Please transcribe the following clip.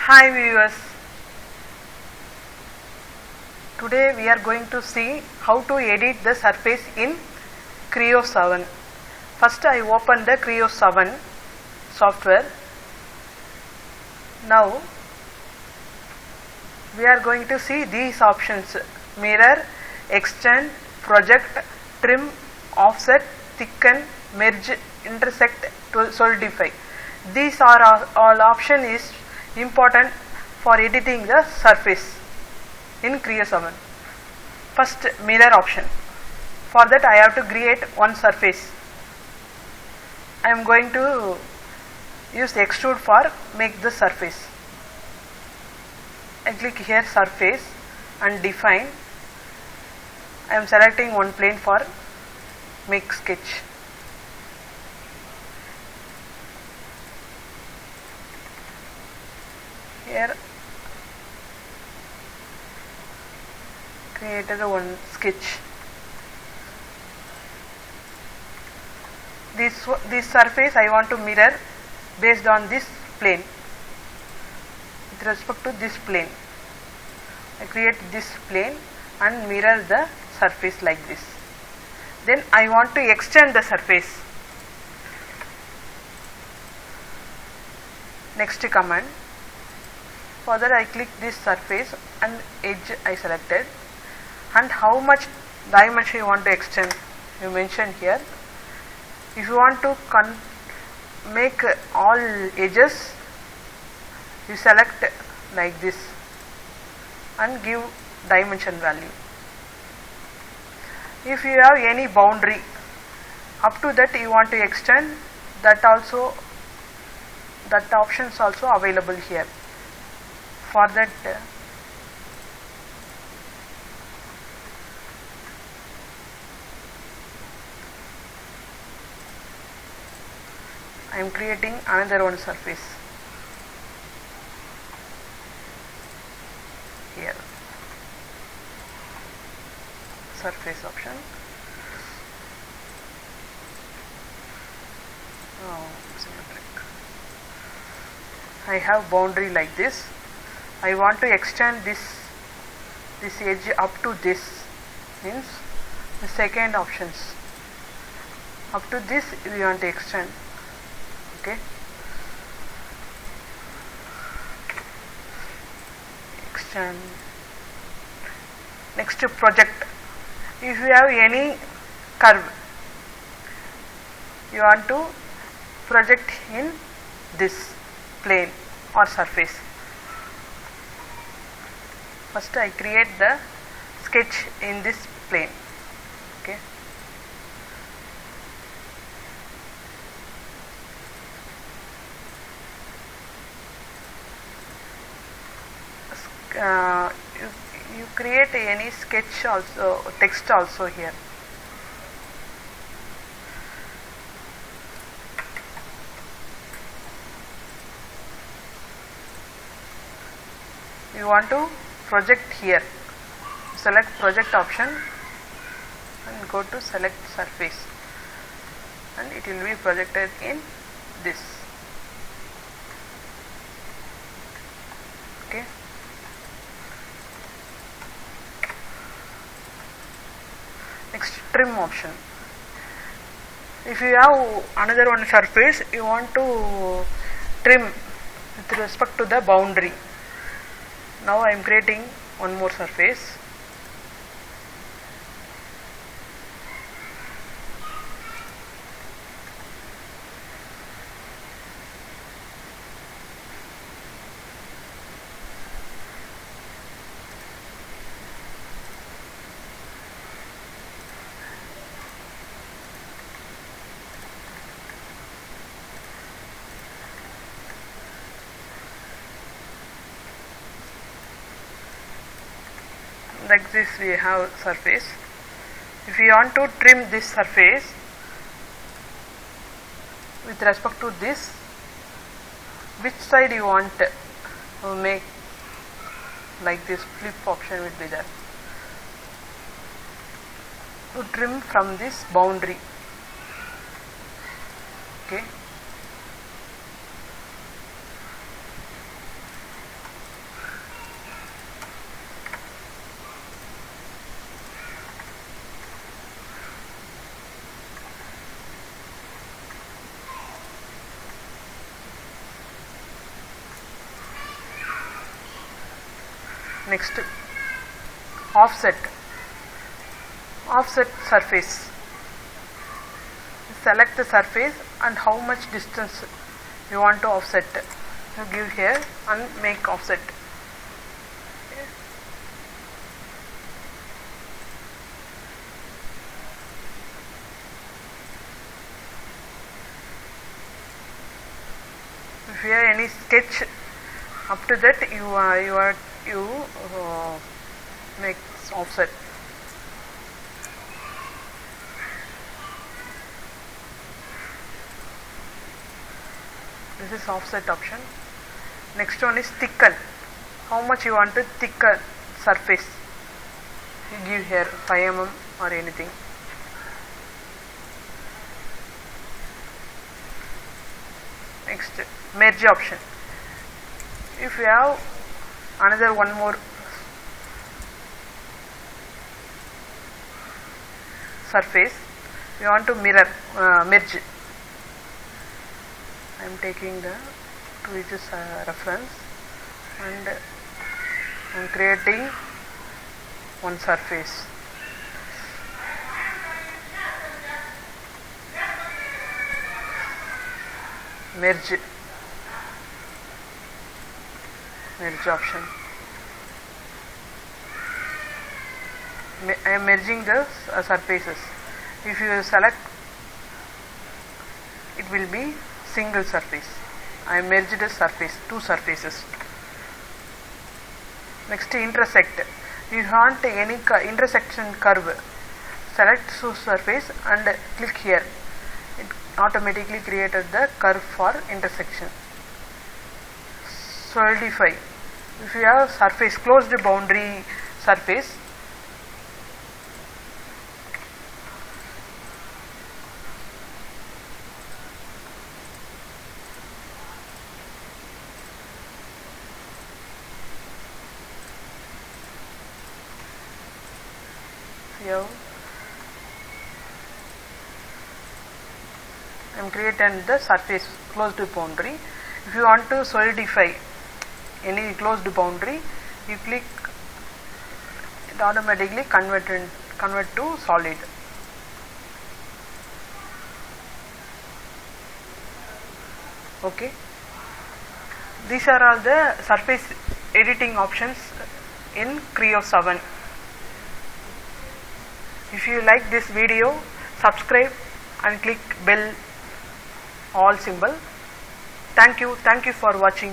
Hi viewers, today we are going to see how to edit the surface in Creo 7. First I open the Creo 7 software. Now we are going to see these options: mirror, extend, project, trim, offset, thicken, merge, intersect, solidify. These are all option is important for editing the surface in Creo 7. First, mirror option. For that I have to create one surface. I am going to use extrude for make the surface. I click here surface and define. I am selecting one plane for make sketch. Here created one sketch. This surface I want to mirror based on this plane. With respect to this plane, I create this plane and mirror the surface like this. Then I want to extend the surface. Next command. Further I click this surface and edge I selected, and how much dimension you want to extend you mention here. If you want to make all edges, you select like this and give dimension value. If you have any boundary up to that you want to extend, that options also available here. For that I am creating another one surface here. Surface option. Symmetric. I have boundary like this. I want to extend this edge up to this, means the second options. Up to this we want to extend. Okay. Extend. Next to project. If you have any curve, you want to project in this plane or surface. First I create the sketch in this plane. Okay. You create any sketch also, text also here. You want to project here, select project option and go to select surface, and it will be projected in this. Okay. Next, trim option. If you have another one surface, you want to trim with respect to the boundary. Now I am creating one more surface. Like this we have surface. If you want to trim this surface with respect to this, which side you want to make, like this flip option will be there. To trim from this boundary. Okay. Next, offset. Offset surface. Select the surface and how much distance you want to offset. You give here and make offset. If you have any sketch up to that, you make offset. This is offset option. Next one is thicken. How much you want to thicken surface? You give here 5 mm or anything. Next, merge option. If you have another one more surface, you want to merge. I am taking the 2 inches reference and I am creating one surface. Merge option. I am merging the surfaces. If you select, it will be single surface. I merged the surface, 2 surfaces. Next, intersect. You want any intersection curve, select surface and click here. It automatically created the curve for intersection. Solidify. If you have surface, closed boundary surface, here I am creating the surface closed boundary. If you want to solidify any closed boundary, you click, it automatically convert to solid. Okay, these are all the surface editing options in Creo 7. If you like this video, subscribe and click bell all symbol. Thank you for watching.